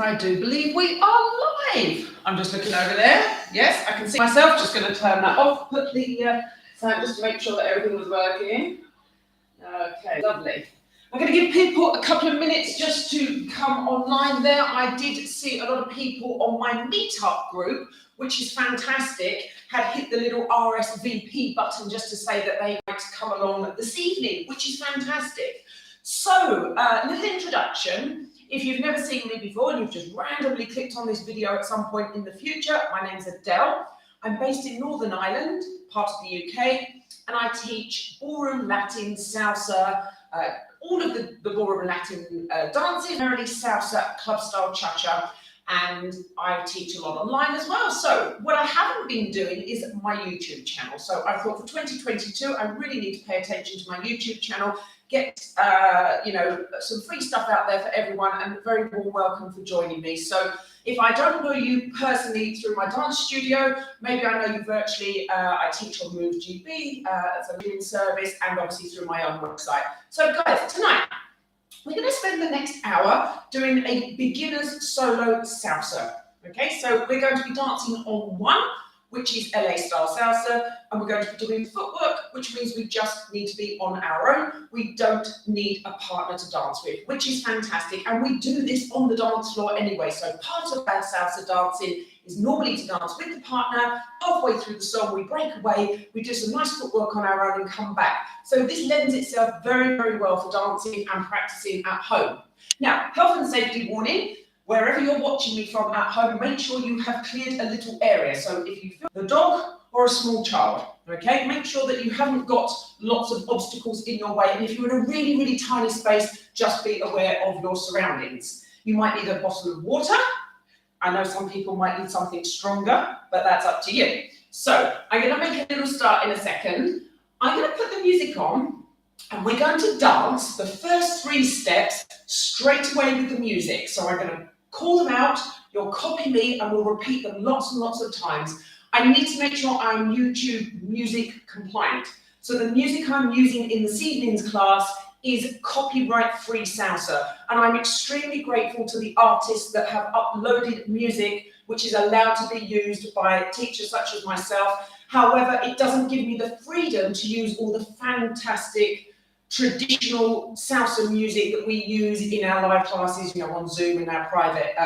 I do believe we are live. I'm just looking over there. Yes, I can see myself. Just going to turn that off. Put the sound just to make sure that everything was working. Okay, lovely. I'm going to give people a couple of minutes just to come online there. I did see a lot of people on my meetup group, which is fantastic, had hit the little RSVP button just to say that they might come along this evening, which is fantastic. So, little introduction. If you've never seen me before and you've just randomly clicked on this video at some point in the future, my name's Adele. I'm based in Northern Ireland, part of the UK, and I teach Ballroom Latin, Salsa, all of the Ballroom Latin dances, primarily Salsa, club style cha-cha, and I teach a lot online as well. So what I haven't been doing is my YouTube channel. So I thought for 2022, I really need to pay attention to my YouTube channel, get some free stuff out there for everyone, and a very warm welcome for joining me. So if I don't know you personally through my dance studio, maybe I know you virtually. I teach on Move GB as a viewing service, and obviously through my own website. So guys, tonight we're going to spend the next hour doing a beginners solo salsa. Okay, so we're going to be dancing on one, which is LA style salsa, and we're going to be doing footwork, which means we just need to be on our own. We don't need a partner to dance with, which is fantastic. And we do this on the dance floor anyway. So part of our salsa dancing is normally to dance with the partner. Halfway through the song, we break away, we do some nice footwork on our own and come back. So this lends itself very, very well for dancing and practicing at home. Now, health and safety warning. Wherever you're watching me from at home, make sure you have cleared a little area. So if you feel the dog or a small child, okay, make sure that you haven't got lots of obstacles in your way. And if you're in a really, really tiny space, just be aware of your surroundings. You might need a bottle of water. I know some people might need something stronger, but that's up to you. So I'm going to make a little start in a second. I'm going to put the music on, and we're going to dance the first 3 steps straight away with the music. So I'm going to call them out, you'll copy me, and we'll repeat them lots and lots of times. I need to make sure I'm YouTube music compliant. So the music I'm using in this evening's class is copyright-free salsa, and I'm extremely grateful to the artists that have uploaded music which is allowed to be used by teachers such as myself. However, it doesn't give me the freedom to use all the fantastic traditional salsa music that we use in our live classes, on Zoom and our private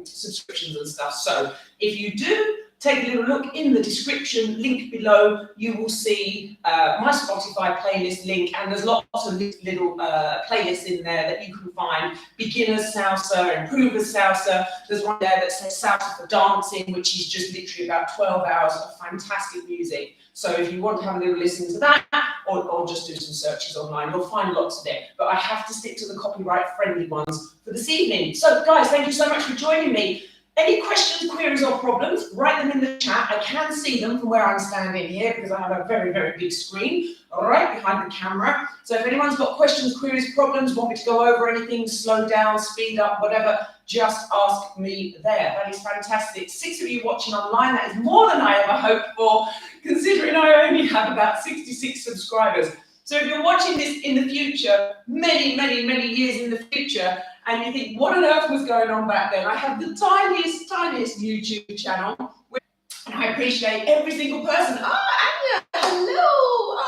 subscriptions and stuff. So if you do, take a little look in the description, link below, you will see my Spotify playlist link, and there's lots of little playlists in there that you can find. Beginners salsa, improvers salsa, there's one there that says salsa for dancing, which is just literally about 12 hours of fantastic music. So if you want to have a little listen to that, or just do some searches online, you'll find lots of it. But I have to stick to the copyright-friendly ones for this evening. So guys, thank you so much for joining me. Any questions, queries, or problems, write them in the chat. I can see them from where I'm standing here because I have a very, very big screen right behind the camera. So if anyone's got questions, queries, problems, want me to go over anything, slow down, speed up, whatever, just ask me there. That is fantastic. 6 of you watching online, that is more than I ever hoped for, considering I only have about 66 subscribers. So if you're watching this in the future, many, many, many years in the future, and you think, what on earth was going on back then? I have the tiniest YouTube channel, and I appreciate every single person. Anya, hello.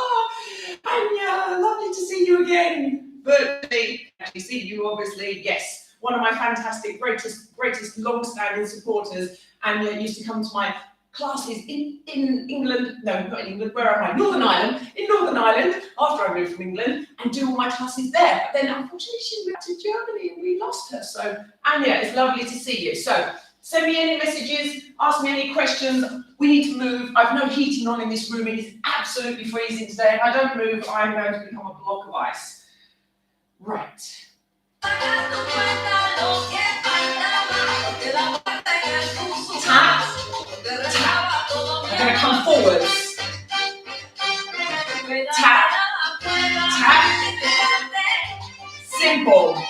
Anya, lovely to see you again. Virtually, actually see you, obviously. Yes, one of my fantastic, greatest long-standing supporters. Anya used to come to my classes in England, no, not in England, where am I? Northern Ireland, in Northern Ireland, after I moved from England, and do all my classes there. But then, unfortunately, she moved to Germany and we lost her. So, Anya, it's lovely to see you. So, send me any messages, ask me any questions. We need to move. I've no heating on in this room. It is absolutely freezing today. If I don't move, I'm going to become a block of ice. Right. Tap. I'm going to come forwards. Tap, tap. Simple.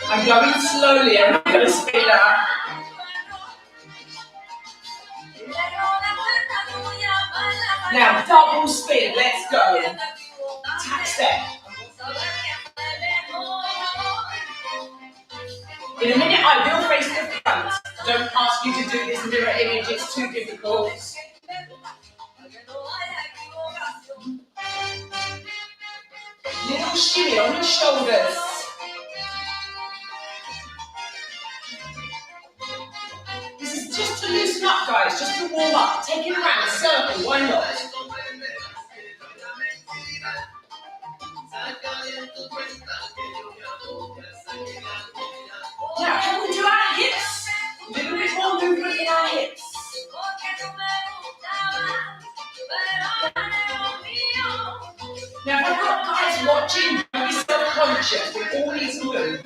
I'm going slowly and I'm going to speed up. Now, double speed. Let's go. Tap step. In a minute, I will face the front. Don't ask you to do this mirror image, it's too difficult. Little shimmy on your shoulders. This is just to loosen up, guys, just to warm up. Take it around a circle, why not? Now, can we do our hips? A little bit more movement in our hips. Now, if I've got guys watching, don't be self-conscious. We all need to move.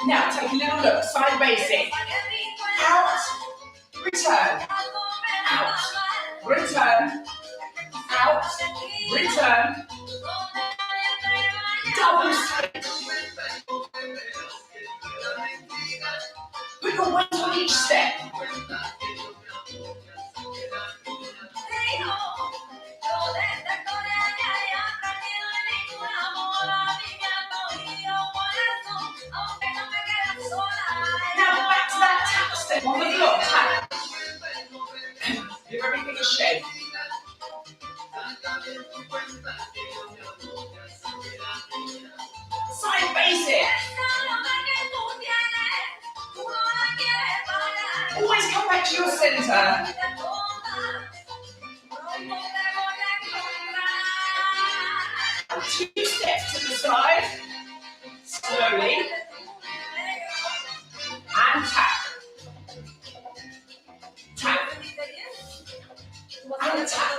Now, take a little look, side basic. Out, return, out, return, out, return, double split. Put your weight on each step. Now back to that tap step on the floor, tap. Give everything a shake. Side basic. Always come back to your center. Two steps to the side. Slowly. And tap. Tap. And tap.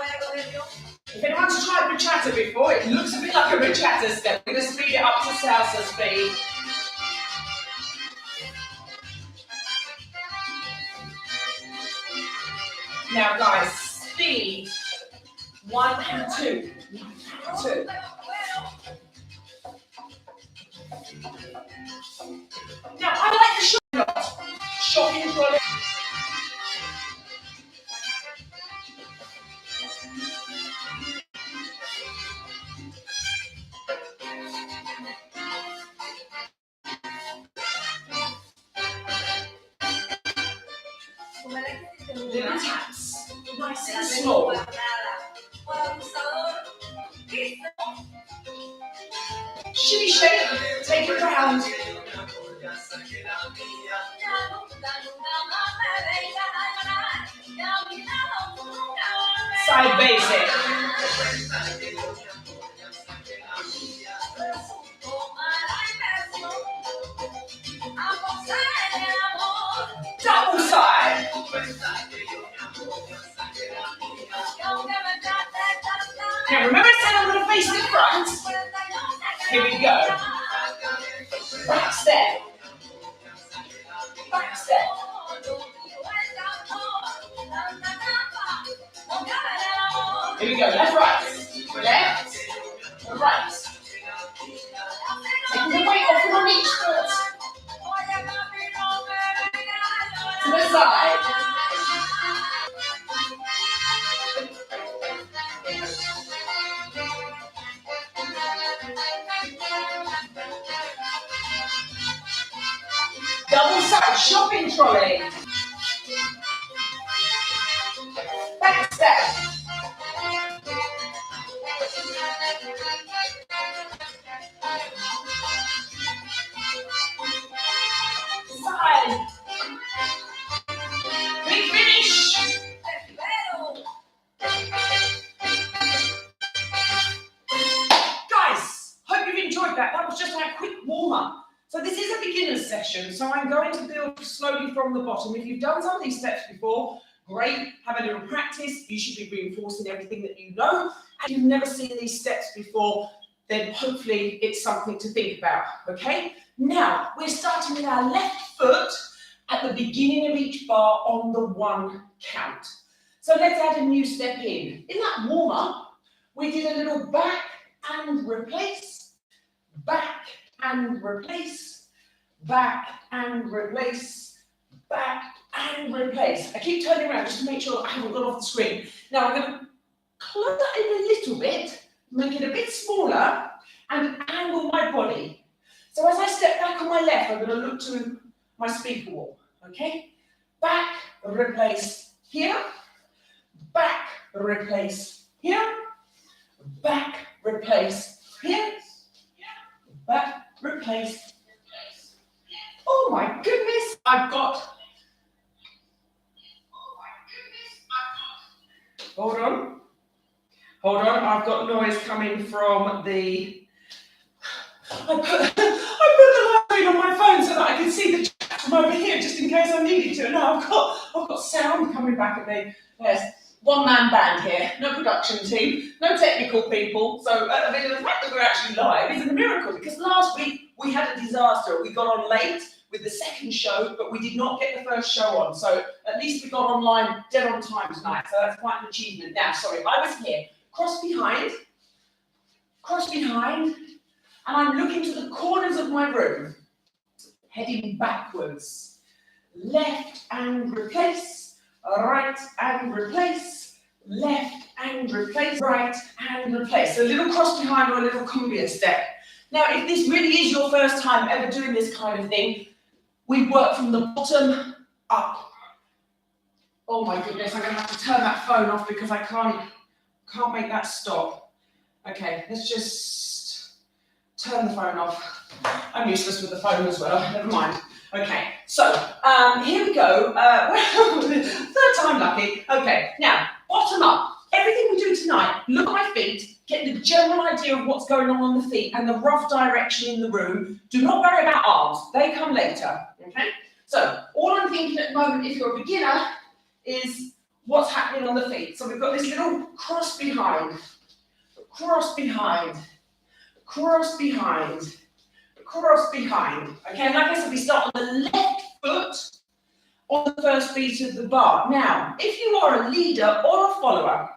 If anyone's tried bachata before, it looks a bit like a bachata step. We're going to speed it up to salsa speed. Now guys, speed. 1 and 2. 2. Now I like the shocking trolley. Little taps, nice and small. Shimmy shake, take it round. Side basic. Double side. Now remember I said I'm going to face the front. Here we go. Back step. Back step. Here we go. Left, right. Left, right. Taking the weight off from each foot. To the side. Double side shopping trolley. Back step. Side. Big finish. Guys, hope you've enjoyed that. That was just our quick warm-up. So this is a beginner's session, so I'm going to build slowly from the bottom. If you've done some of these steps before, great, have a little practice. You should be reinforcing everything that you know. And if you've never seen these steps before, then hopefully it's something to think about, okay? Now, we're starting with our left foot at the beginning of each bar on the 1 count. So let's add a new step in. In that warm-up, we did a little back and replace, back and replace, back and replace, back and replace. I keep turning around just to make sure I haven't gone off the screen. Now I'm going to close that in a little bit, make it a bit smaller, and angle my body. So as I step back on my left, I'm going to look to my speaker wall, okay? Back, replace here, back, replace here, back, replace here, back, replace. Oh my goodness, I've got, hold on, I've got noise coming from the, I put the live stream on my phone so that I can see the chat from over here just in case I needed to. Now I've got sound coming back at me. There's one-man band here, no production team, no technical people. So I mean, the fact that we're actually live is a miracle, because last week we had a disaster. We got on late with the second show, but we did not get the first show on. So at least we got online dead on time tonight. So that's quite an achievement. Now, sorry, I was here, cross behind, and I'm looking to the corners of my room, heading backwards. Left and replace, right and replace, left and replace, right and replace. A little cross behind or a little cumbia step. Now, if this really is your first time ever doing this kind of thing, we work from the bottom up. Oh my goodness, I'm going to have to turn that phone off because I can't make that stop. Okay, let's just turn the phone off. I'm useless with the phone as well, never mind. Okay, so here we go. Third time lucky. Okay, now, bottom up. Everything we do tonight, look at my feet, get the general idea of what's going on the feet and the rough direction in the room. Do not worry about arms, they come later, okay? So, all I'm thinking at the moment, if you're a beginner, is what's happening on the feet. So we've got this little cross behind, cross behind, cross behind, cross behind. Okay, and like I said, we start on the left foot on the first beat of the bar. Now, if you are a leader or a follower,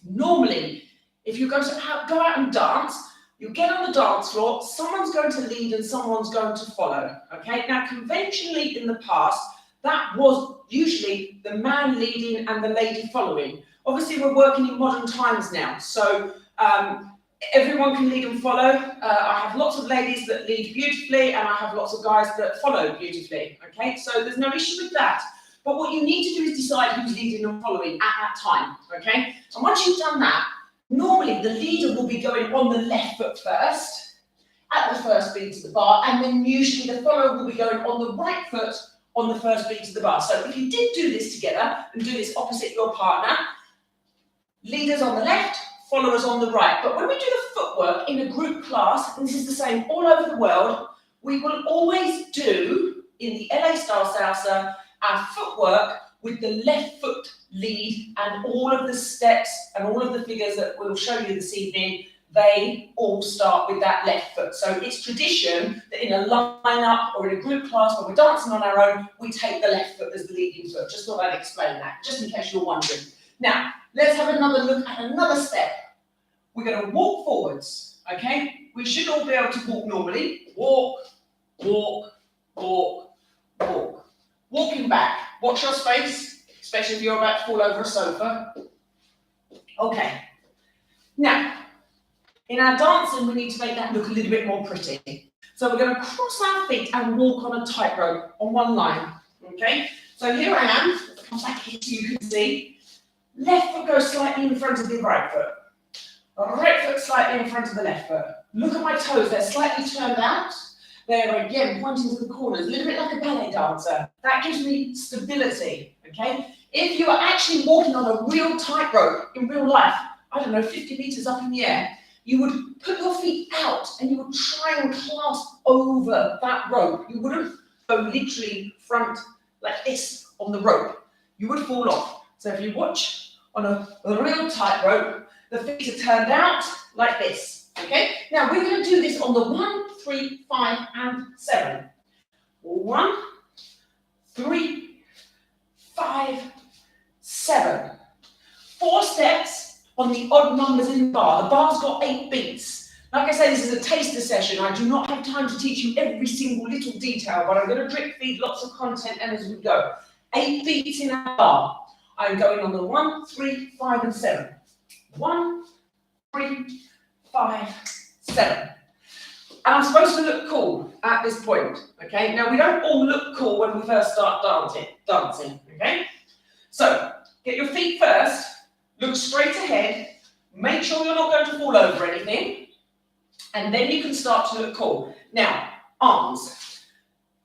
normally, if you're going to go out and dance, you get on the dance floor, someone's going to lead and someone's going to follow. Okay, now conventionally in the past, that was usually the man leading and the lady following. Obviously, we're working in modern times now, so everyone can lead and follow. I have lots of ladies that lead beautifully, and I have lots of guys that follow beautifully. Okay, so there's no issue with that. But what you need to do is decide who's leading and following at that time. Okay, and once you've done that, normally the leader will be going on the left foot first at the first beat of the bar, and then usually the follower will be going on the right foot on the first beat of the bar. So if you did do this together and do this opposite your partner, leaders on the left, followers on the right. But when we do the footwork in a group class, and this is the same all over the world, we will always do, in the LA style salsa, our footwork with the left foot lead, and all of the steps and all of the figures that we'll show you this evening, they all start with that left foot. So it's tradition that in a line-up or in a group class when we're dancing on our own, we take the left foot as the leading foot. Just thought I'd explain that, just in case you're wondering. Now, let's have another look at another step. We're going to walk forwards, okay? We should all be able to walk normally. Walk, walk, walk, walk. Walking back. Watch your space, especially if you're about to fall over a sofa. Okay. Now, in our dancing, we need to make that look a little bit more pretty. So we're going to cross our feet and walk on a tightrope on one line, okay? So here I am. Let's come back here so you can see. Left foot goes slightly in front of the right foot. Right foot slightly in front of the left foot. Look at my toes, they're slightly turned out. They're again pointing to the corners, a little bit like a ballet dancer. That gives me stability, okay? If you are actually walking on a real tightrope in real life, I don't know, 50 meters up in the air, you would put your feet out and you would try and clasp over that rope. You wouldn't go literally front like this on the rope. You would fall off. So if you watch on a real tightrope, the feet are turned out like this, okay? Now we're going to do this on the 1, 3, 5, and 7. 1, 3, 5, 7. 4 steps on the odd numbers in the bar. The bar's got 8 beats. Like I say, this is a taster session. I do not have time to teach you every single little detail, but I'm going to drip feed lots of content and as we go. 8 beats in a bar. I'm going on the 1, 3, 5, and 7. 1, 3, 5, 7. And I'm supposed to look cool at this point, okay? Now, we don't all look cool when we first start dancing, okay? So, get your feet first, look straight ahead, make sure you're not going to fall over anything, and then you can start to look cool. Now, arms.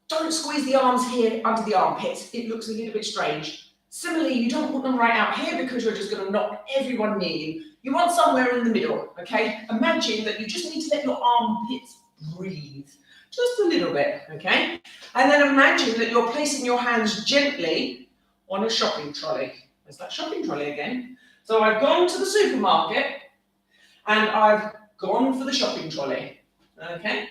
Don't squeeze the arms here under the armpits. It looks a little bit strange. Similarly, you don't want them right out here because you're just going to knock everyone near you. You want somewhere in the middle, okay? Imagine that you just need to let your armpits breathe just a little bit, okay? And then imagine that you're placing your hands gently on a shopping trolley. There's that shopping trolley again. So I've gone to the supermarket and I've gone for the shopping trolley, okay?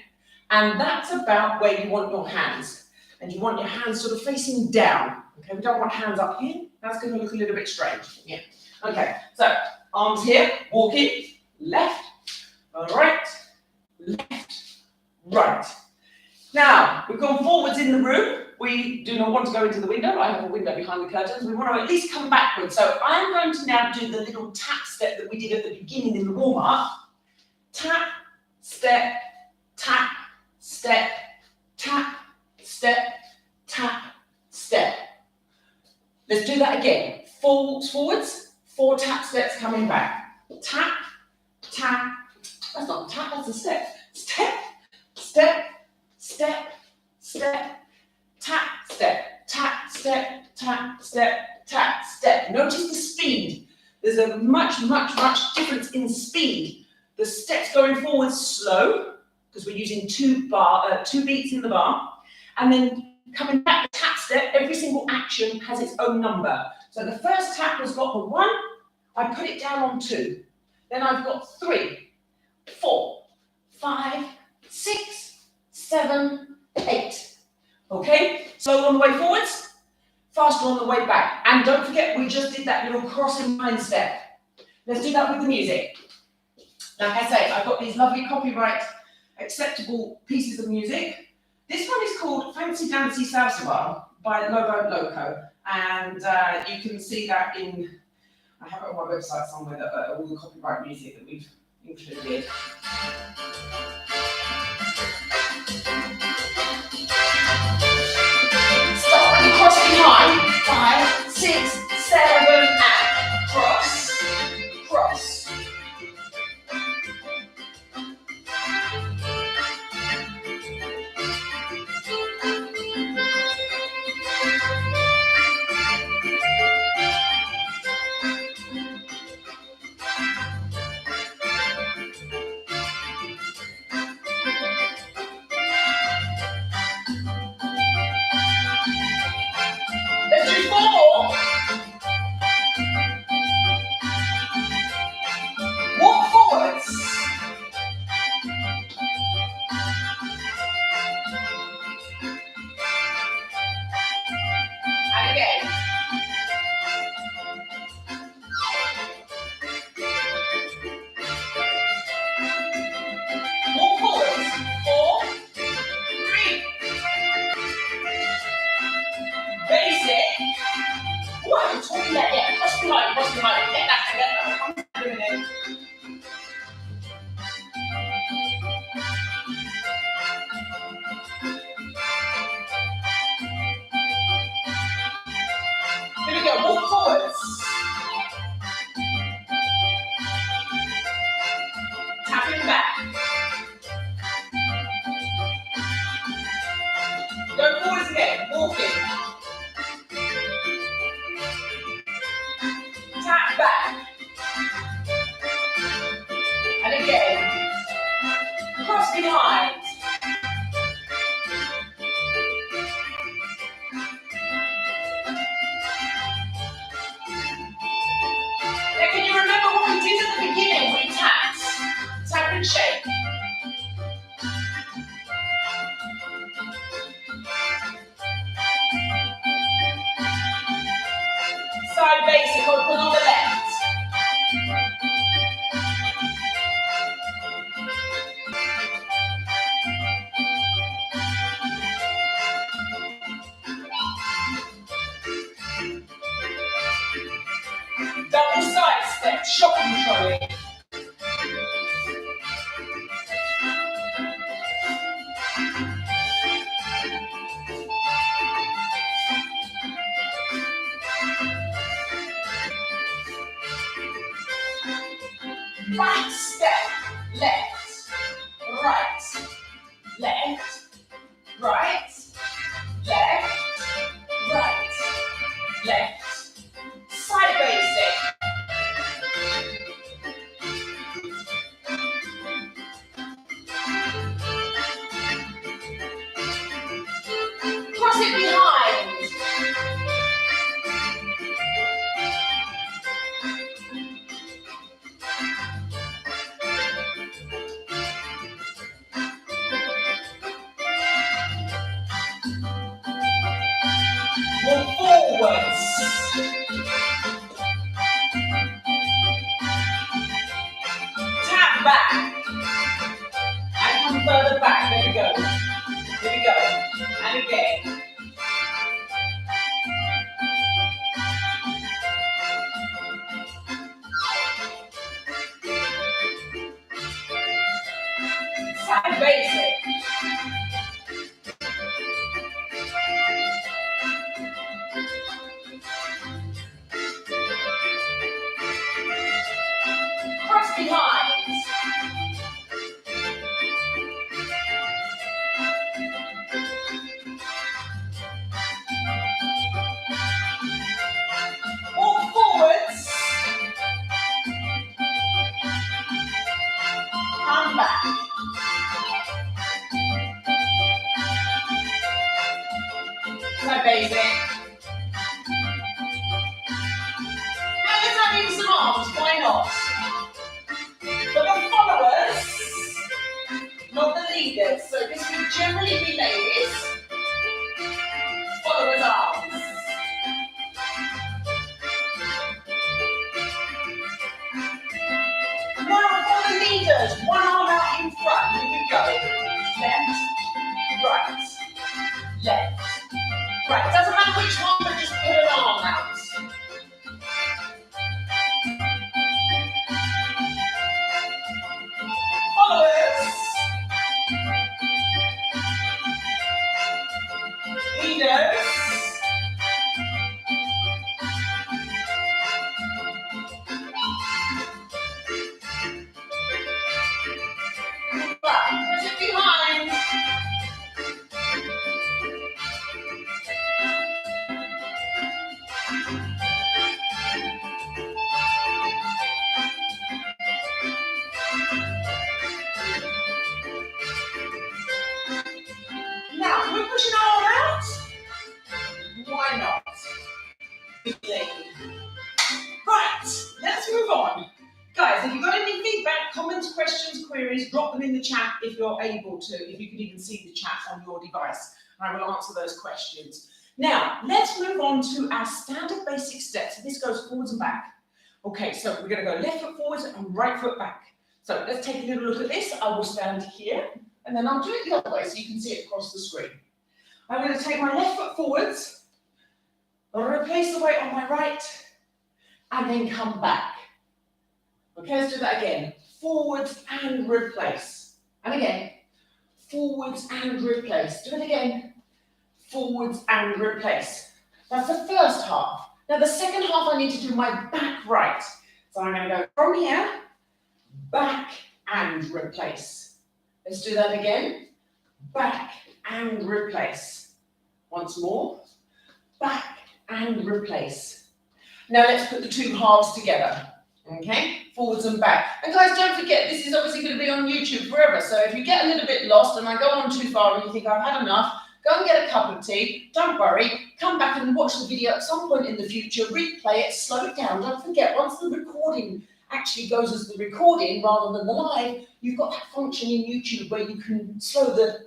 And that's about where you want your hands. And you want your hands sort of facing down, okay? We don't want hands up here. That's going to look a little bit strange, yeah. Okay, so arms here, walking, left, right, left, right. Now, we've gone forwards in the room. We do not want to go into the window. I have a window behind the curtains. We want to at least come backwards. So I'm going to now do the little tap step that we did at the beginning in the warm-up. Tap, step, tap, step, tap, step, tap, step. Let's do that again. Forwards, 4 tap steps coming back. Tap, tap. That's not a tap, that's a step. Step, step, step, step, tap, step, tap, step, tap, step, tap, step. Notice the speed. There's a much difference in speed. The steps going forward slow, because we're using 2 beats in the bar, and then coming back the tap step, every single action has its own number. So the first tap has got the 1, I put it down on 2. Then I've got 3, 4, 5, 6, 7, 8. Okay? Slow on the way forwards, faster on the way back. And don't forget, we just did that little crossing line step. Let's do that with the music. Like I say, I've got these lovely copyright acceptable pieces of music. This one is called Fancy Dancy Salsa Bar by Lobo Loco. And you can see that in, I have it on my website somewhere, that all the copyright music that we've included. Start when you cross behind. 5, 6, 7, and cross, cross. Let's do 4 more. Walk forwards. And again. Walk forwards. 4, 3. Basic. Oh, I haven't taught you that yet. Cross behind, cross behind. Get that. I'm doing it. Here we go. Walk forwards. Tapping back. Go forwards again. Walking. Tap back. And again. Cross behind. Now, can you remember what we did at the beginning? We tapped. Tap and shake. Side basic, open on the left. Double side step, shopping trolley. Right step, left, right, left, right, left, right, left, side basic. Cross it behind. Walk forwards. Tap back. And come further back. There we go. Here we go. And again. Side basic. Cross behind. Walk forwards. Come back. Side basic. Now let's add in some arms. Why not? For the followers, not the leaders. So this would generally be ladies. Followers' arms. Now for the leaders, one arm out in front. Here we go. Left, right, left, right. Doesn't matter which one, but just put an arm out. Followers. Leaders. Back. Push it behind. Now, can we push an arm out? Why not? Right, let's move on. Guys, if you've got any feedback, comments, questions, queries, drop them in the chat if you're able to, if you can even see the chat on your device. I will answer those questions. Now, let's move on to our standard basic steps. This goes forwards and back. Okay, so we're going to go left foot forwards and right foot back. So let's take a little look at this. I will stand here, and then I'll do it the other way so you can see it across the screen. I'm going to take my left foot forwards, I'll replace the weight on my right, and then come back. Okay, let's do that again. Forwards and replace. And again, forwards and replace. Do it again. Forwards and replace. That's the first half. Now the second half I need to do my back right. So I'm going to go from here, back and replace. Let's do that again. Back and replace. Once more. Back and replace. Now let's put the two halves together. Okay, forwards and back. And guys, don't forget, this is obviously going to be on YouTube forever. So if you get a little bit lost and I go on too far and you think I've had enough, go and get a cup of tea. Don't worry. Come back and watch the video at some point in the future. Replay it. Slow it down. Don't forget, once the recording actually goes as the recording rather than the live, you've got that function in YouTube where you can slow the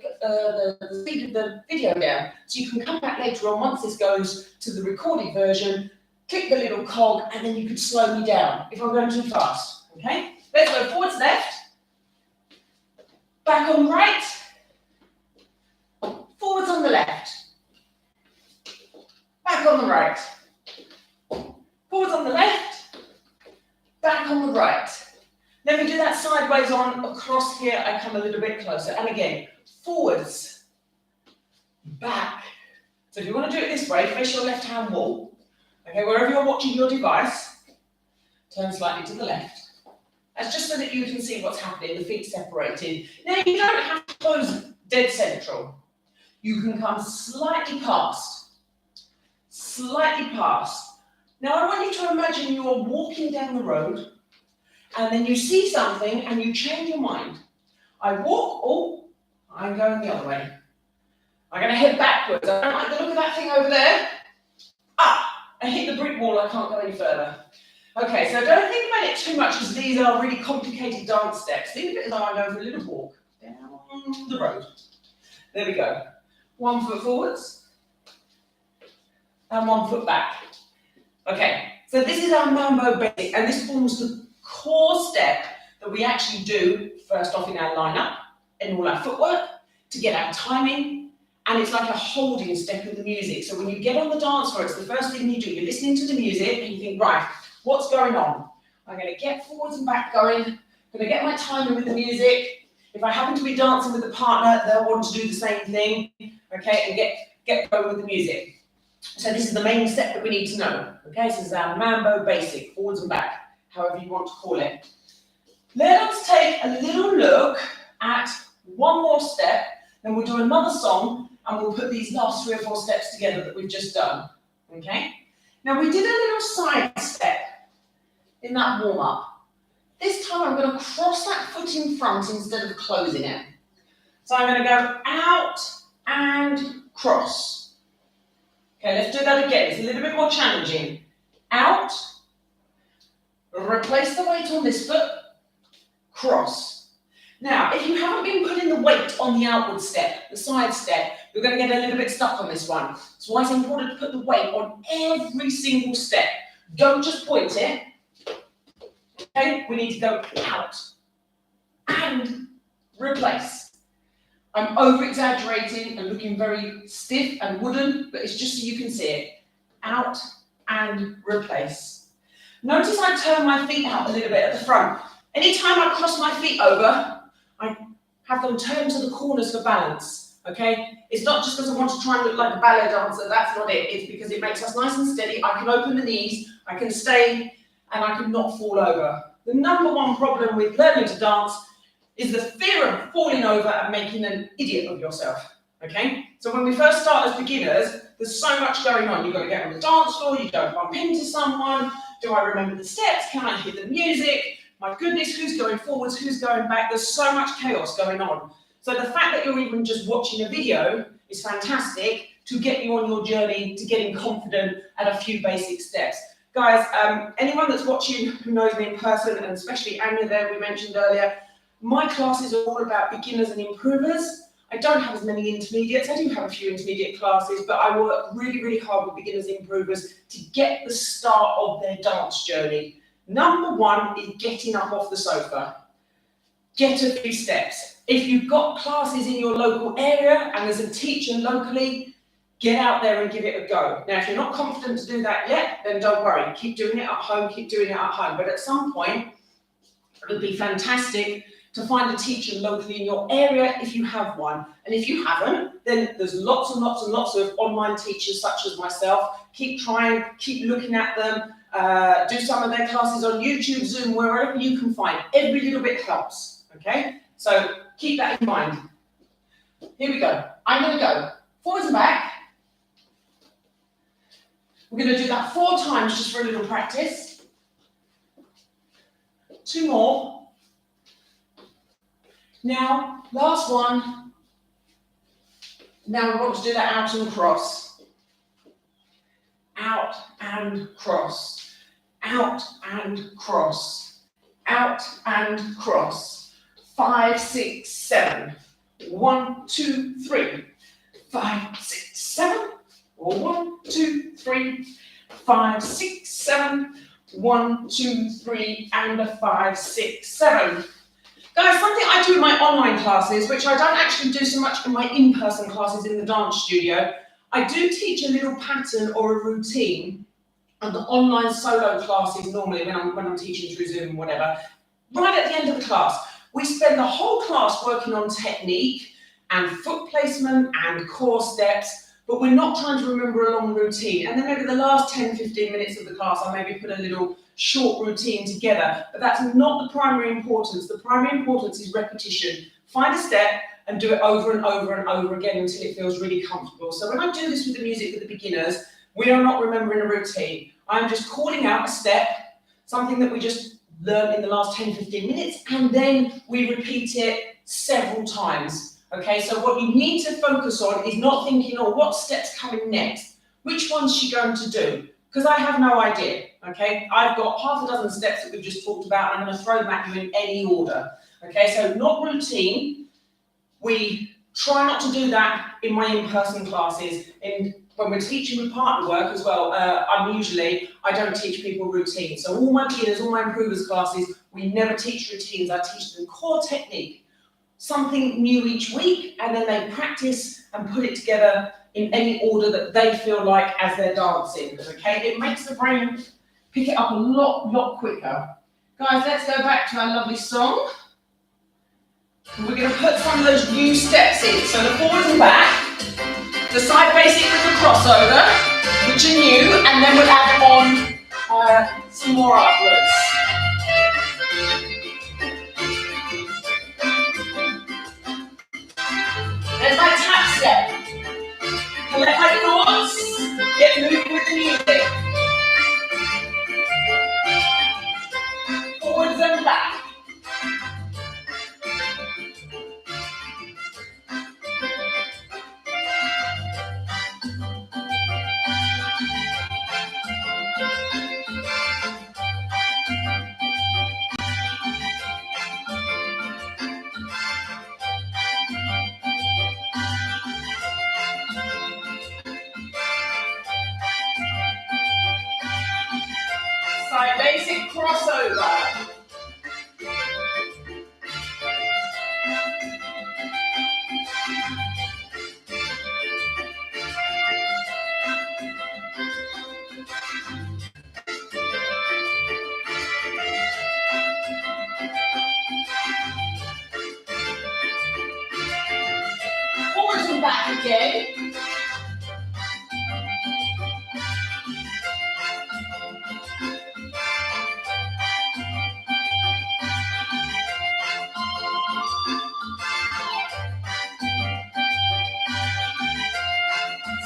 speed of the video down. So you can come back later on once this goes to the recorded version, click the little cog, and then you can slow me down if I'm going too fast. Okay? Let's go forwards, left, back on right, forwards on the left, back on the right, forwards on the left, back on the right. Let me do that sideways on, across here, I come a little bit closer. And again, forwards, back. So if you want to do it this way, face your left-hand wall. Okay, wherever you're watching your device, turn slightly to the left. That's just so that you can see what's happening, the feet separated. Now, you don't have to close dead central. You can come slightly past. Slightly past. Now, I want you to imagine you're walking down the road, and then you see something, and you change your mind. I walk, oh, I'm going the other way. I'm going to head backwards. I don't like the look of that thing over there. Ah, I hit the brick wall, I can't go any further. Okay, so don't think about it too much because these are really complicated dance steps. Think of it as I'm going for a little walk down the road. There we go. 1 foot forwards and 1 foot back. Okay, so this is our mambo basic, and this forms the core step that we actually do first off in our lineup and all our footwork to get our timing, and it's like a holding step in the music. So when you get on the dance floor, it's the first thing you do. You're listening to the music and you think, right, what's going on? I'm going to get forwards and back going. I'm going to get my timing with the music. If I happen to be dancing with a partner, they'll want to do the same thing, okay, and get going with the music. So this is the main step that we need to know, okay? So this is our mambo basic, forwards and back, however you want to call it. Let us take a little look at one more step, then we'll do another song, and we'll put these last 3 or 4 steps together that we've just done, okay? Now, we did a little side step in that warm-up. This time, I'm going to cross that foot in front instead of closing it. So I'm going to go out and cross. Okay, let's do that again. It's a little bit more challenging. Out, replace the weight on this foot, cross. Now, if you haven't been putting the weight on the outward step, the side step, you're going to get a little bit stuck on this one. That's why it's important to put the weight on every single step. Don't just point it. Okay, we need to go out and replace. I'm over-exaggerating and looking very stiff and wooden, but it's just so you can see it. Out and replace. Notice I turn my feet out a little bit at the front. Anytime I cross my feet over, I have them turned to the corners for balance, okay? It's not just because I want to try and look like a ballet dancer, that's not it. It's because it makes us nice and steady. I can open the knees, I can stay, and I can not fall over. The number one problem with learning to dance is the fear of falling over and making an idiot of yourself, okay? So when we first start as beginners, there's so much going on. You've got to get on the dance floor, you don't bump into someone. Do I remember the steps? Can I hear the music? My goodness, who's going forwards, who's going back? There's so much chaos going on. So the fact that you're even just watching a video is fantastic to get you on your journey to getting confident at a few basic steps. Guys, anyone that's watching who knows me in person, and especially Anya there we mentioned earlier, my classes are all about beginners and improvers. I don't have as many intermediates. I do have a few intermediate classes, but I work really, really hard with beginners and improvers to get the start of their dance journey. Number one is getting up off the sofa. Get a few steps. If you've got classes in your local area and there's a teacher locally, get out there and give it a go. Now, if you're not confident to do that yet, then don't worry. Keep doing it at home, keep doing it at home. But at some point, it would be fantastic to find a teacher locally in your area if you have one. And if you haven't, then there's lots and lots and lots of online teachers such as myself. Keep trying, keep looking at them. Do some of their classes on YouTube, Zoom, wherever you can find. Every little bit helps, okay? So keep that in mind. Here we go. I'm going to go forwards and back. We're going to do that 4 times just for a little practice. 2 more. Now, last one. Now we want to do that out and cross. Out and cross. Out and cross. Out and cross. 5, 6, 7. 1, 2, 3. 5, 6, 7. 1, 2, 3. 5, 6, 7. 1, 2, 3, and a 5, 6, 7. Guys, something I do in my online classes, which I don't actually do so much in my in-person classes in the dance studio, I do teach a little pattern or a routine on the online solo classes normally when I'm teaching through Zoom or whatever. Right at the end of the class, we spend the whole class working on technique and foot placement and core steps. but we're not trying to remember a long routine. And then maybe the last 10, 15 minutes of the class, I'll maybe put a little short routine together, but that's not the primary importance. The primary importance is repetition. Find a step and do it over and over and over again until it feels really comfortable. So when I do this with the music with the beginners, we are not remembering a routine. I'm just calling out a step, something that we just learned in the last 10, 15 minutes, and then we repeat it several times. Okay, so what you need to focus on is not thinking, oh, what step's coming next? Which one's she going to do? Because I have no idea, okay? I've got half a dozen steps that we've just talked about, and I'm going to throw them at you in any order. Okay, so not routine. We try not to do that in my in-person classes. When we're teaching with partner work as well, I don't teach people routine. So all my beginners, all my improvers classes, we never teach routines. I teach them core technique, something new each week, and then they practice and put it together in any order that they feel like as they're dancing, okay? It makes the brain pick it up a lot quicker. Guys, let's go back to our lovely song. We're going to put some of those new steps in. So the forward and back, the side basic with the crossover, which are new, and then we'll add on some more upwards. There's my tap step. Collect my thoughts, get moving with the music. Forwards and back. Side basic crossover. Forwards and back again.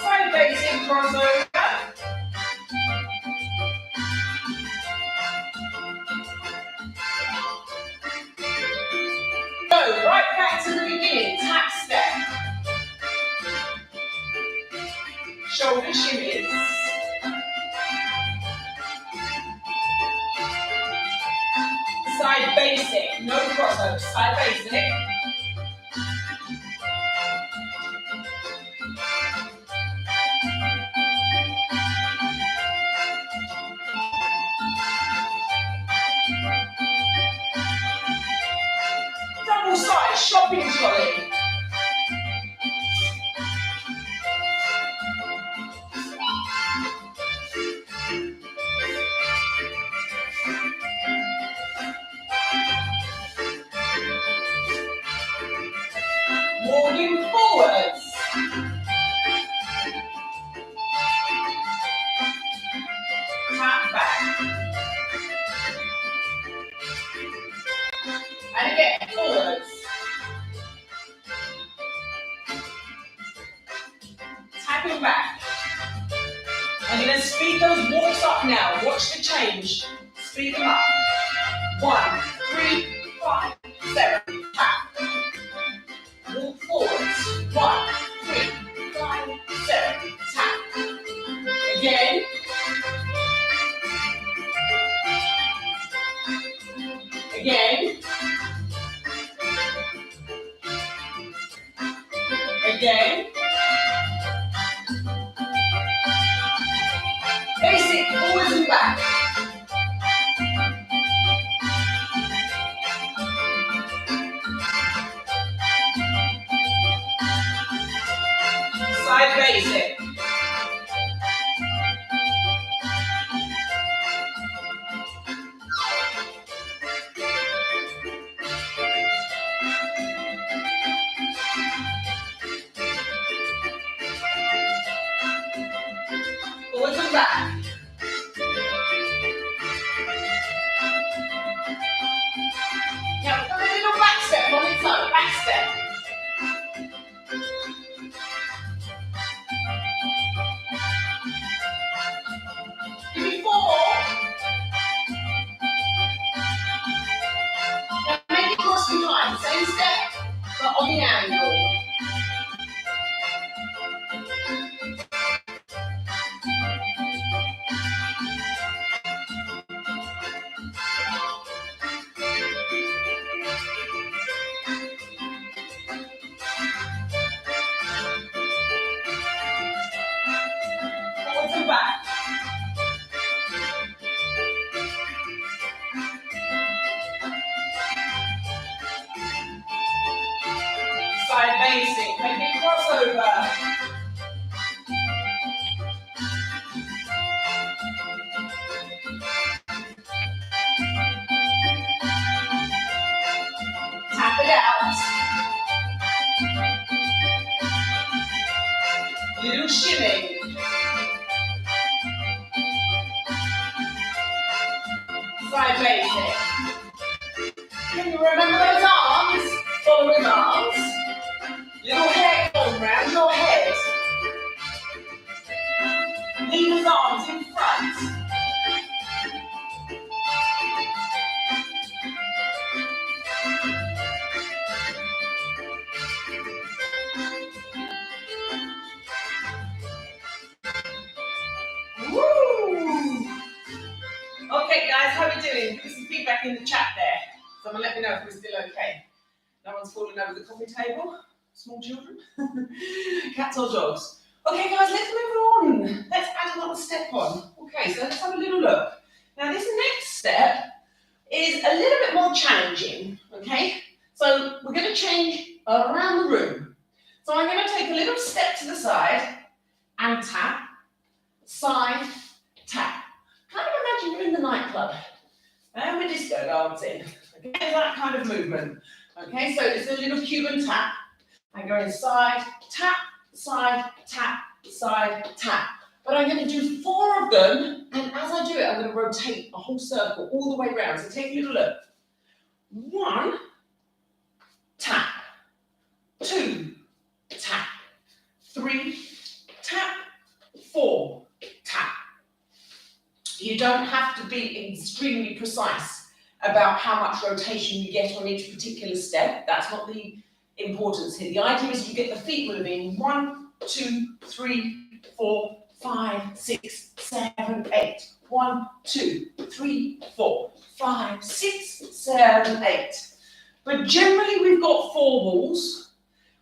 Side basic crossover. Go right back to the beginning, tap step. Shoulder shimmies. Side basic, no crossover, side basic. Double side shopping trolley. Walking forwards. Tap back. And again, forwards. Tapping back. I'm going to speed those walks up now. Watch the change. Speed them up. 1, 3, 5, 7, tap. Walk forwards. 1, 3, 5, 7, tap. Again. Again. Again. Basic forwards and back. Side basic. Side basic, maybe crossover. Tap it out. Little shimmy. Side basic. Can you remember those arms? Follow with arms. Little hair going round your head. Leave his arms in front. Woo! Okay, guys, how are we doing? Give me some feedback in the chat there. Someone let me know if we're still okay. No one's falling over the coffee table. Small children. Cats or dogs. Okay, guys, let's move on. Let's add another step on. Okay, so let's have a little look. Now, this next step is a little bit more challenging, okay? So we're going to change around the room. So I'm going to take a little step to the side and tap, side, tap. Kind of imagine you're in the nightclub and we're disco dancing. Okay, that kind of movement. Okay, so it's a little Cuban tap. I'm going side, tap, side, tap, side, tap. But I'm going to do 4 of them, and as I do it, I'm going to rotate a whole circle all the way around. So take a little look. 1, tap. 2, tap. 3, tap. 4, tap. You don't have to be extremely precise about how much rotation you get on each particular step. That's not the importance here. The idea is you get the feet moving. 1, 2, 3, 4, 5, 6, 7, 8. 1, 2, 3, 4, 5, 6, 7, 8. But generally we've got 4 walls.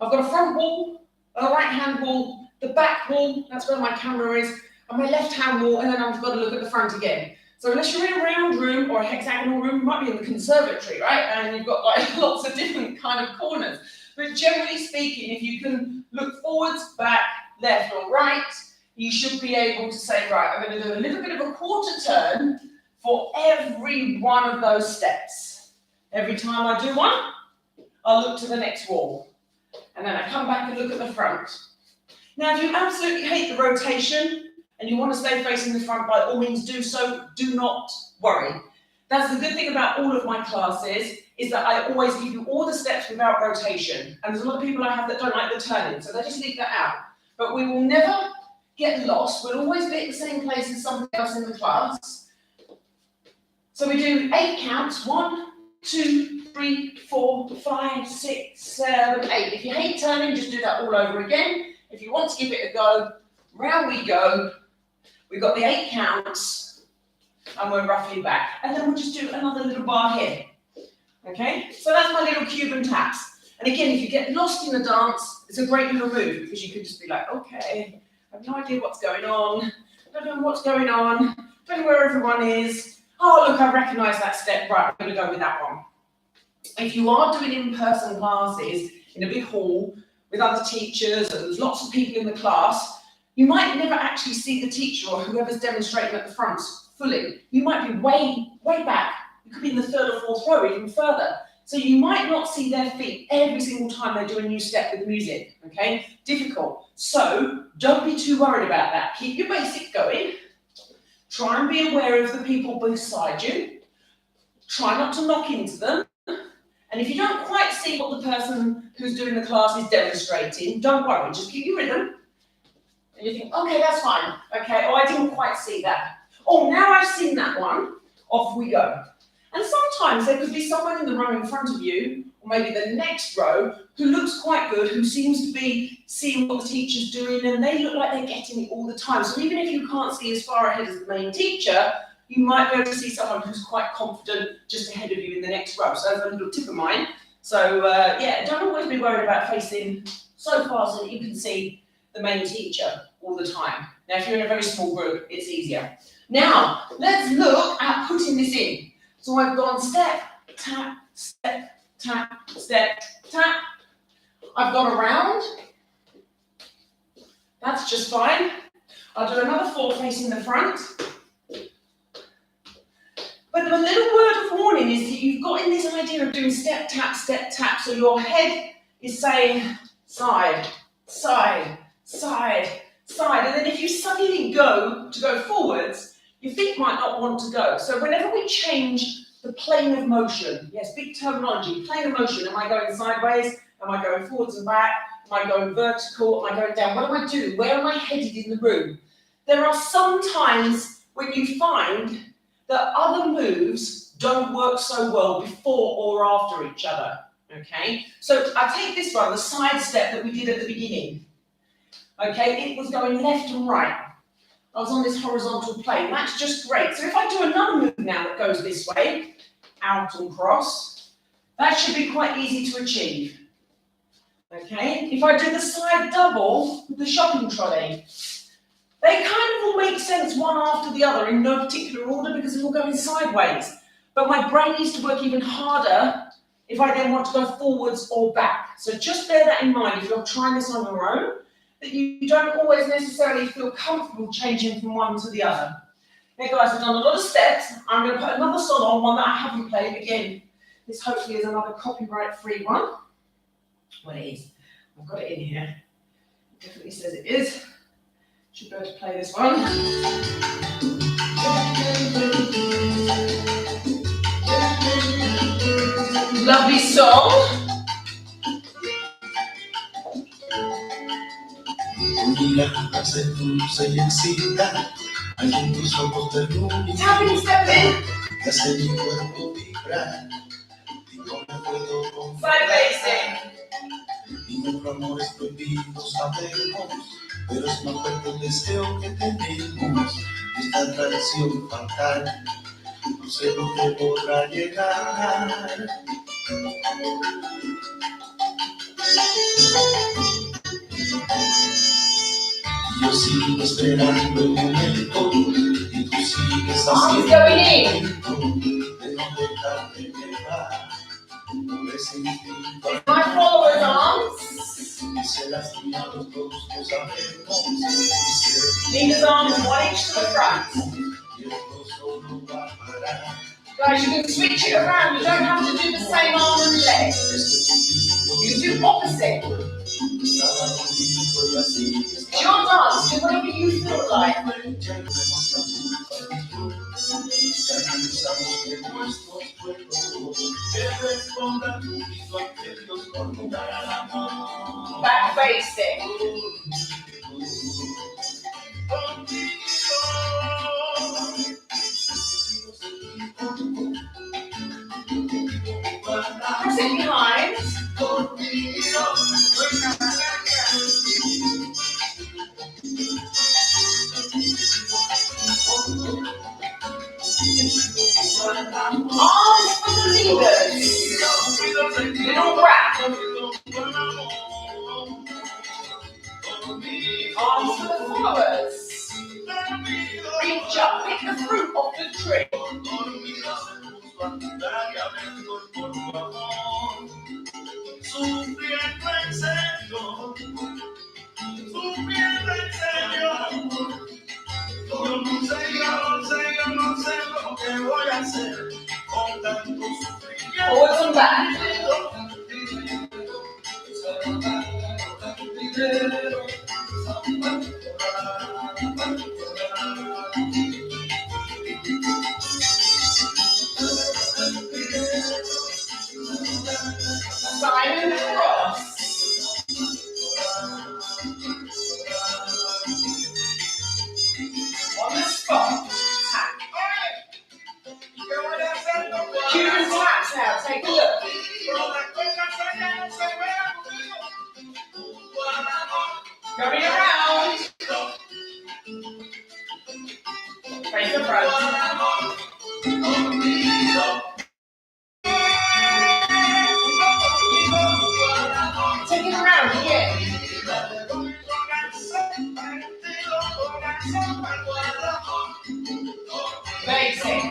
I've got a front wall, a right-hand wall, the back wall, that's where my camera is, and my left-hand wall, and then I've got to look at the front again. So unless you're in a round room or a hexagonal room, you might be in the conservatory, right? And you've got like lots of different kind of corners. But generally speaking, if you can look forwards, back, left or right, you should be able to say, right, I'm going to do a little bit of a quarter turn for every one of those steps. Every time I do one, I'll look to the next wall. And then I come back and look at the front. Now, if you absolutely hate the rotation and you want to stay facing the front, by all means do so. Do not worry. That's the good thing about all of my classes, is that I always give you all the steps without rotation. And there's a lot of people I have that don't like the turning, so they just leave that out. But we will never get lost. We'll always be at the same place as somebody else in the class. So we do 8 counts. 1, 2, 3, 4, 5, 6, 7, 8. If you hate turning, just do that all over again. If you want to give it a go, round we go. We've got the 8 counts, and we're roughly back. And then we'll just do another little bar here. Okay, so that's my little Cuban taps. And again, if you get lost in the dance, it's a great little move, because you can just be like, okay, I have no idea what's going on. I don't know what's going on. Don't know where everyone is. Oh, look, I recognise that step. Right, I'm going to go with that one. If you are doing in-person classes in a big hall with other teachers, and there's lots of people in the class, you might never actually see the teacher or whoever's demonstrating at the front fully. You might be way, way back. You could be in the 3rd or 4th row, even further. So you might not see their feet every single time they do a new step with the music, okay? Difficult. So don't be too worried about that. Keep your basic going. Try and be aware of the people beside you. Try not to knock into them. And if you don't quite see what the person who's doing the class is demonstrating, don't worry, just keep your rhythm. And you think, okay, that's fine. Okay, oh, I didn't quite see that. Oh, now I've seen that one. Off we go. And sometimes there could be someone in the row in front of you, or maybe the next row, who looks quite good, who seems to be seeing what the teacher's doing, and they look like they're getting it all the time. So even if you can't see as far ahead as the main teacher, you might be able to see someone who's quite confident just ahead of you in the next row. So that's a little tip of mine. So yeah, don't always be worried about facing so far so that you can see the main teacher all the time. Now, if you're in a very small group, it's easier. Now, let's look at putting this in. So I've gone step, tap, step, tap, step, tap. I've gone around. That's just fine. I'll do another 4 facing the front. But the little word of warning is that you've got in this idea of doing step, tap, so your head is saying side, side, side, side. And then if you suddenly go to go forwards, your feet might not want to go. So whenever we change the plane of motion, yes, big terminology, plane of motion, am I going sideways? Am I going forwards and back? Am I going vertical? Am I going down? What do I do? Where am I headed in the room? There are some times when you find that other moves don't work so well before or after each other, okay? So I take this one, the side step that we did at the beginning, okay? It was going left and right. I was on this horizontal plane. That's just great. So if I do another move now that goes this way, out and cross, that should be quite easy to achieve, okay? If I do the side double with the shopping trolley, they kind of all make sense one after the other in no particular order because they're all going sideways. But my brain needs to work even harder if I then want to go forwards or back. So just bear that in mind if you're trying this on your own, that you don't always necessarily feel comfortable changing from one to the other. Okay guys, I've done a lot of steps. I'm going to put another song on, one that I haven't played. Again, this hopefully is another copyright-free one. Well, it is. I've got it in here. It definitely says it is. Should be able to play this one. Lovely song. Tapping, stepping. Side facing. Y nuestro amor es prohibido, sabemos, pero es más fuerte el deseo que tenemos. Esta tradición fatal, no sé lo que podrá llegar. Yo sigo esperando el momento y tú sigues haciendo el intento de no dejarte llevar por ese instinto. My followers arms. Fingers arms, one each to the front. Guys, you can switch it around. You don't have to do the same arm and leg. You do opposite. It's your dance. Do whatever you feel like. Back facing. Press it behind. Arms for the leaders. Little wrap. Arms for the followers. Reach up, pick the fruit off the tree. Forwards and back. Side and cross. On the spot. Tap. Cue and taps now. Take a look. Going around. Face the front. Take it around again. Facing.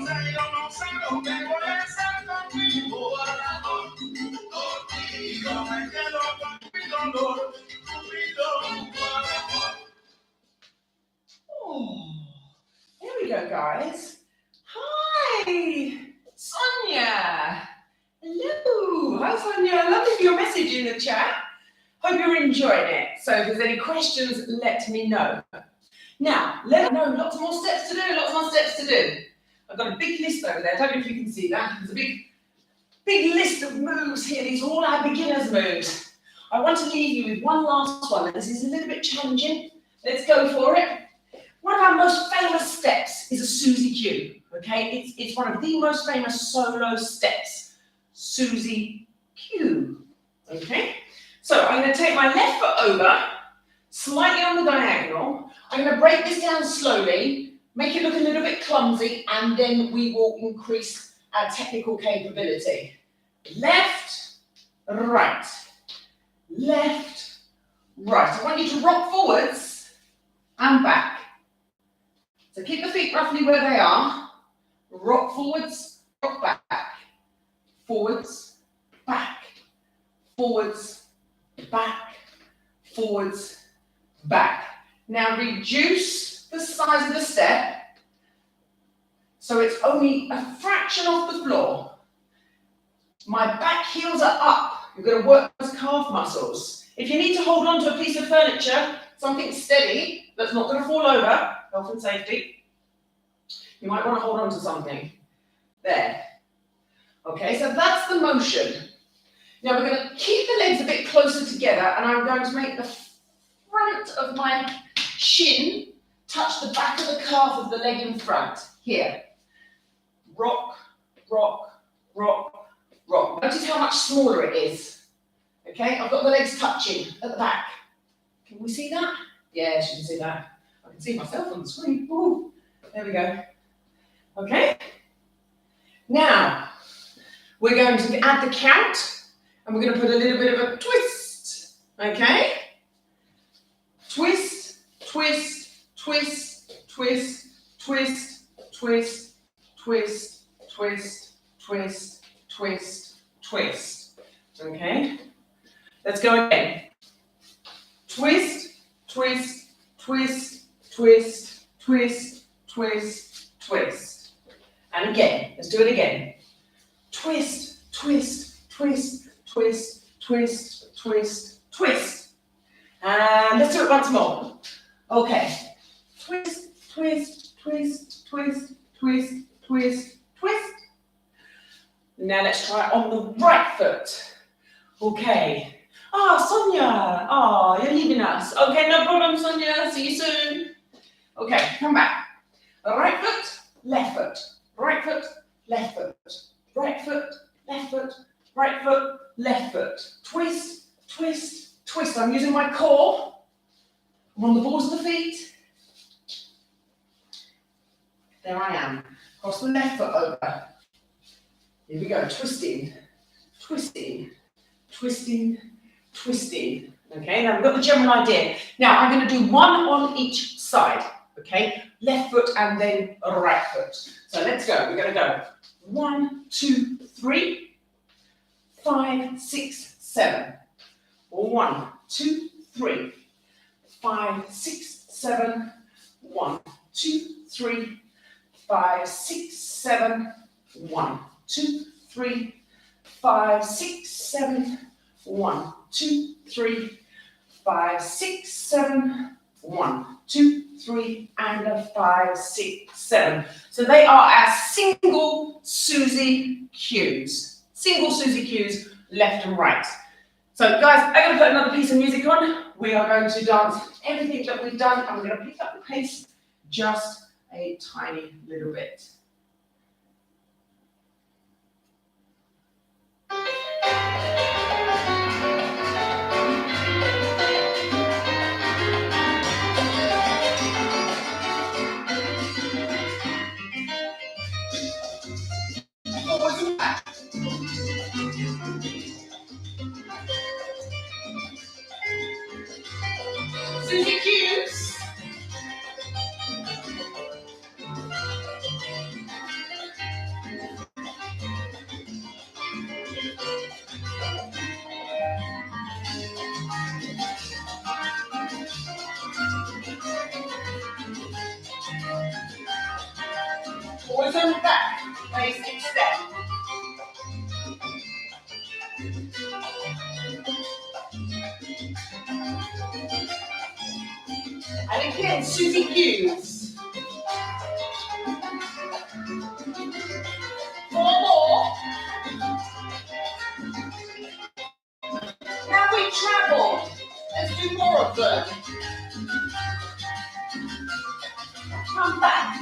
guys. Hi, Sonia. Hello. Hi, Sonia. Lovely for your message in the chat. Hope you're enjoying it. So if there's any questions, let me know. Now, let me know. Lots more steps to do. Lots more steps to do. I've got a big list over there. I don't know if you can see that. There's a big list of moves here. These are all our beginners moves. I want to leave you with one last one. This is a little bit challenging. Let's go for it. One of our most famous steps is a Susie Q. Okay, it's one of the most famous solo steps. Susie Q. Okay, so I'm going to take my left foot over, slightly on the diagonal. I'm going to break this down slowly, make it look a little bit clumsy, and then we will increase our technical capability. Left, right, left, right. I want you to rock forwards and back. So keep the feet roughly where they are. Rock forwards, rock back. Forwards, back. Forwards, back. Forwards, back. Now reduce the size of the step so it's only a fraction off the floor. My back heels are up. You're going to work those calf muscles. If you need to hold on to a piece of furniture, something steady that's not going to fall over, health and safety, you might want to hold on to something. There. Okay, so that's the motion. Now we're going to keep the legs a bit closer together, and I'm going to make the front of my shin touch the back of the calf of the leg in front. Here. Rock, rock, rock, rock. Notice how much smaller it is. Okay, I've got the legs touching at the back. Can we see that? Yes, you can see that. I can see myself on the screen. Ooh, there we go. Okay. Now, we're going to add the count, and we're going to put a little bit of a twist. Okay? Twist, twist, twist, twist, twist, twist, twist, twist, twist, twist, twist. Okay? Let's go again. Twist, twist, twist, twist, twist, twist, twist. And again, let's do it again. Twist, twist, twist, twist, twist, twist, twist. And let's do it once more. Okay. Twist, twist, twist, twist, twist, twist, twist. Now let's try it on the right foot. Okay. Sonia. You're leaving us. Okay, no problem, Sonia. See you soon. Okay, come back. Right foot, left foot. Right foot, left foot. Right foot, left foot. Right foot, left foot. Twist, twist, twist. I'm using my core. I'm on the balls of the feet. There I am. Cross the left foot over. Here we go. Twisting, twisting, twisting, twisting. Okay, now we've got the general idea. Now I'm going to do one on each side. Okay, left foot and then right foot. So let's go. We're going to go 1, 2, 3, 5, 6, 7. 1, 2, 3, 5, 6, 7. 1, 2, 3, 5, 6, 7. 1, 2, 3, 5, 6, 7. 1, 2, 3, 5, 6, 7. 1, 2, 3, and a 5, 6, 7. So they are our single Susie Qs. Single Susie Qs, left and right. So guys, I'm going to put another piece of music on. We are going to dance everything that we've done. I'm going to pick up the pace just a tiny little bit. Susie Qs. Forwards and back. Basic step. And again, Susie cues. 4 more. Now we travel. Let's do more of them. Come back.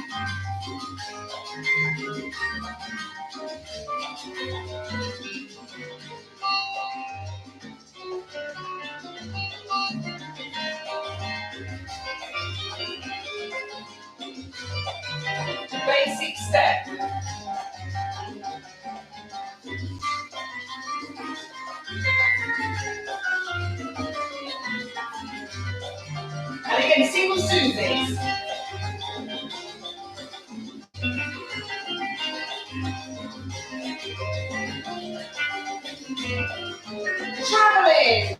Basic step. And again, single Susies. Traveling.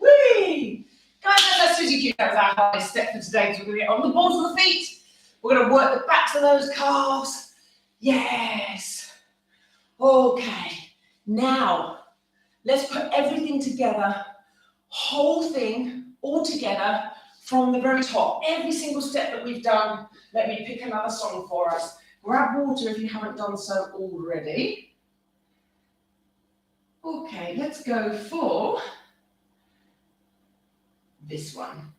Whee! Guys, that's our Susie cue. That was our highest step for today. So we're going to get on the balls of the feet. We're going to work the backs of those calves. Yes. Okay. Now, let's put everything together. Whole thing all together from the very top. Every single step that we've done. Let me pick another song for us. Grab water if you haven't done so already. Okay, let's go for this one.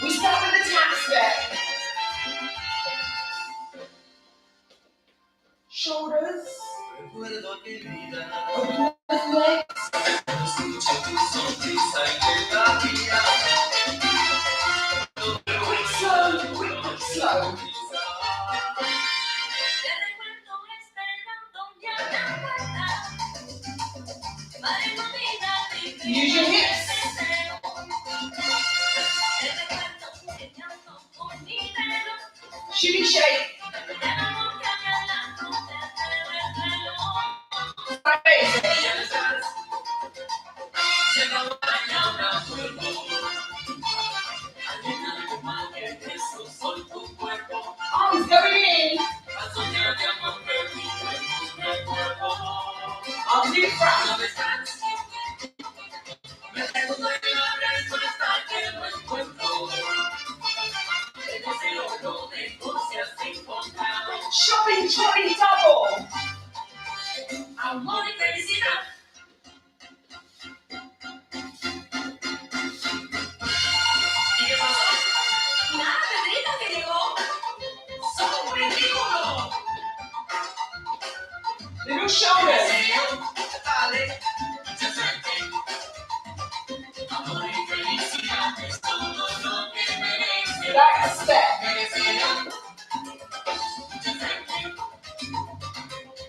We start with the tap step. Shoulders. Open those legs. Quick, slow, quick, quick, slow. Use your hips. Shimmy shake. Arms going in. Arms in front. Shopping, trolley, double. Amor y felicidad. ¿Y qué pasó? Nada, Pedrito, que llegó. Solo un ridículo. Little shoulders. Dale. Amor y felicidad es todo lo que merece. Back step.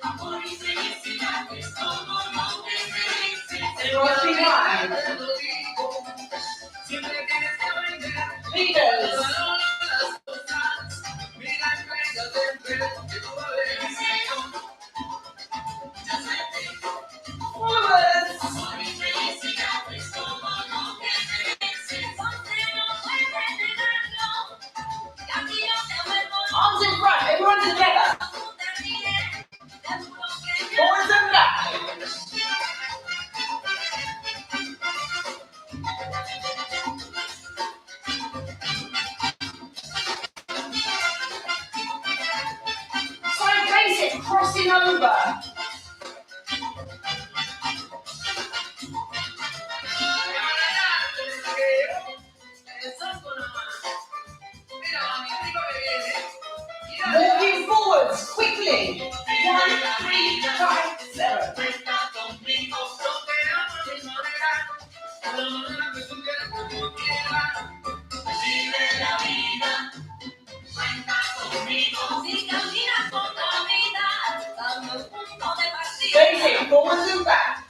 Amor y felicidad es todo lo que merece. Everyone's behind. Leaders. Forwards. Arms in front, everyone together. Forwards and back. Side basic, crossing over. Walking forwards quickly. 1, 3, 5, 7. Basic, forwards and back.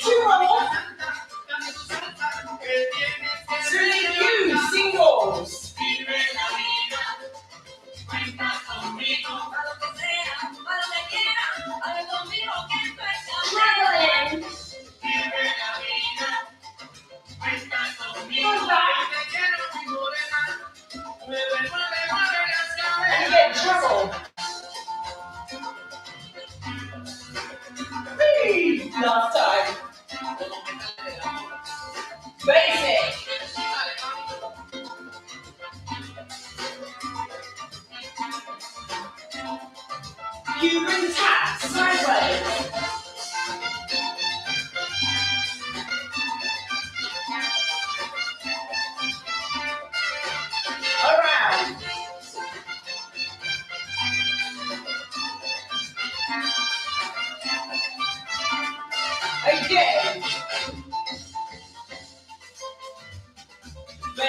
2 more.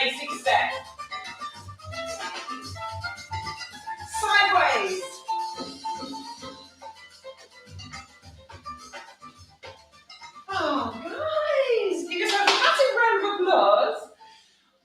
basic step. Sideways. Oh, guys, give yourself a massive round of applause.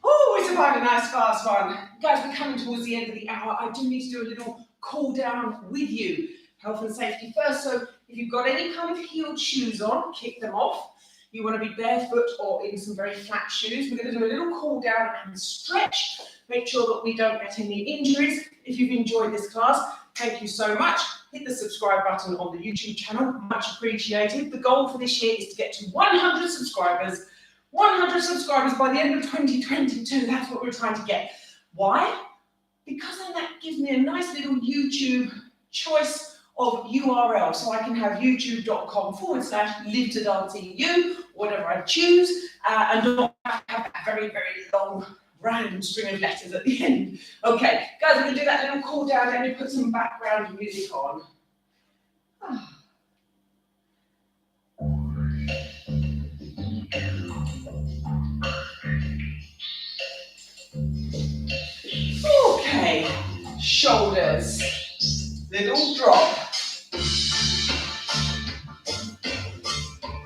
Oh, it's about a nice fast one. Guys, we're coming towards the end of the hour. I do need to do a little cool down with you. Health and safety first. So if you've got any kind of heeled shoes on, kick them off. You want to be barefoot or in some very flat shoes. We're going to do a little cool down and stretch. Make sure that we don't get any injuries. If you've enjoyed this class, thank you so much. Hit the subscribe button on the YouTube channel. Much appreciated. The goal for this year is to get to 100 subscribers. 100 subscribers by the end of 2022. That's what we're trying to get. Why? Because then that gives me a nice little YouTube choice of URL, so I can have youtube.com/live-to-dancing-you, whatever I choose, and not have that very, very long random string of letters at the end. Okay, guys, we're going to do that little cool down, then we put some background music on. Okay, shoulders, little drop.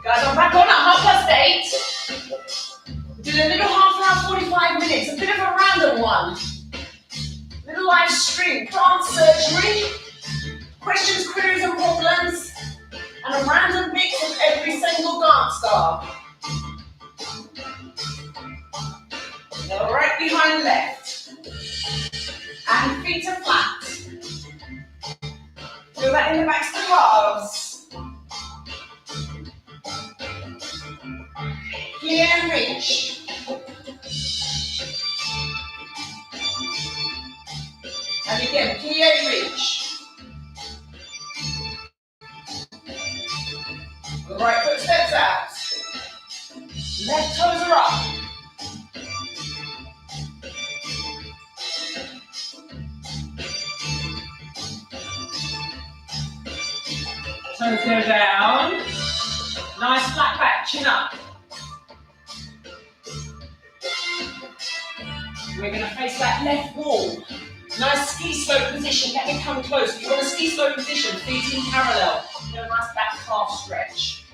Guys, I'm back on at 8:30. We're doing a little half hour, 45 minutes, a bit of a random one. Little live stream, plant surgery, questions, queries and problems, and a random mix of every single dance star. Now right behind left. And feet are flat. Feel that in the backs of the calves. Clear and reach. And again, clear and reach. The right foot steps out. Left toes are up. Toes go down. Nice flat back, chin up. We're going to face that left wall. Nice ski slope position. Let me come close. You've got a ski slope position, feet in parallel. Get a nice back calf stretch.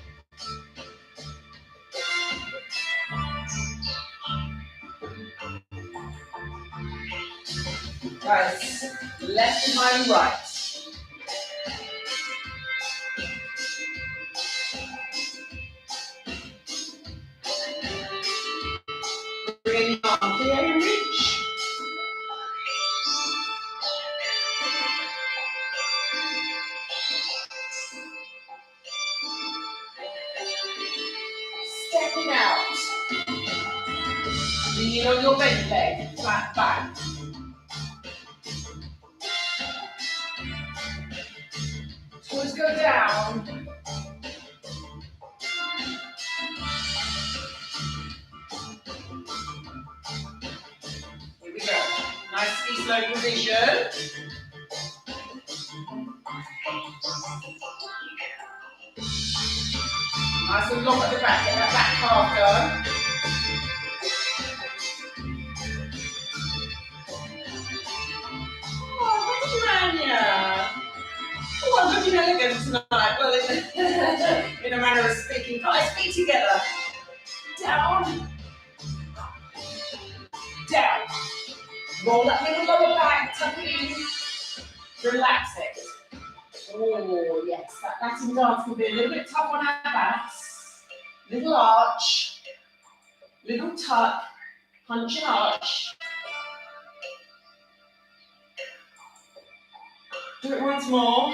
Guys, left behind right. Bring your arm clear and reach. Stepping out. Lean on your bent leg, flat back. Toes go down. Here we go. Nice ski slope position. Nice and long at the back. Get that back calf going. Oh, thank you, Anya. Oh, I'm looking elegant tonight. Well, in a manner of speaking. Guys, feet together. Down. Down. Roll that little lower back, tuck it in. Relax it. Oh, yes. That Latin dance can be a little bit tough on our backs. Little arch. Little tuck. Punch and arch. Do it once more.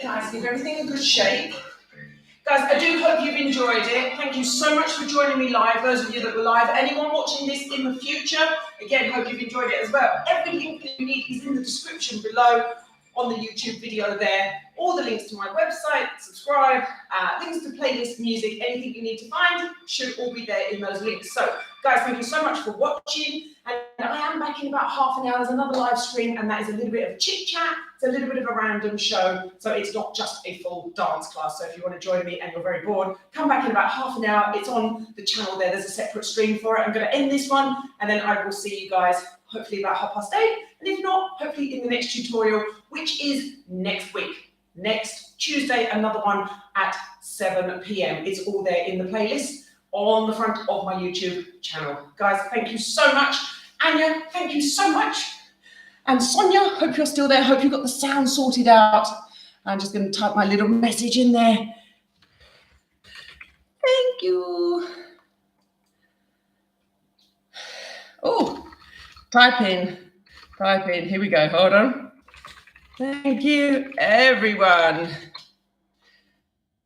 Guys, give everything a good shake. Guys, I do hope you've enjoyed it. Thank you so much for joining me live, those of you that were live. Anyone watching this in the future, again, hope you've enjoyed it as well. Everything that you need is in the description below. on the YouTube video there. All the links to my website, subscribe, links to playlist music, anything you need to find should all be there in those links. So, guys, thank you so much for watching. And I am back in about half an hour. There's another live stream, and that is a little bit of chit chat. It's a little bit of a random show, so it's not just a full dance class. So if you want to join me and you're very bored, come back in about half an hour. It's on the channel there. There's a separate stream for it. I'm going to end this one, and then I will see you guys hopefully about 8:30. And if not, hopefully in the next tutorial, which is next week. Next Tuesday, another one at 7 p.m. It's all there in the playlist on the front of my YouTube channel. Guys, thank you so much. Anya, thank you so much. And Sonia, hope you're still there. Hope you got the sound sorted out. I'm just going to type my little message in there. Thank you. Oh, type in. Here we go. Hold on. Thank you, everyone.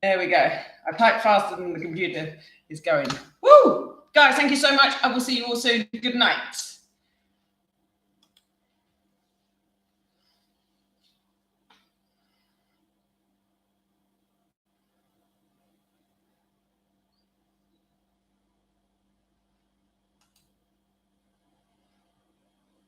There we go. I typed faster than the computer is going. Woo! Guys, thank you so much. I will see you all soon. Good night.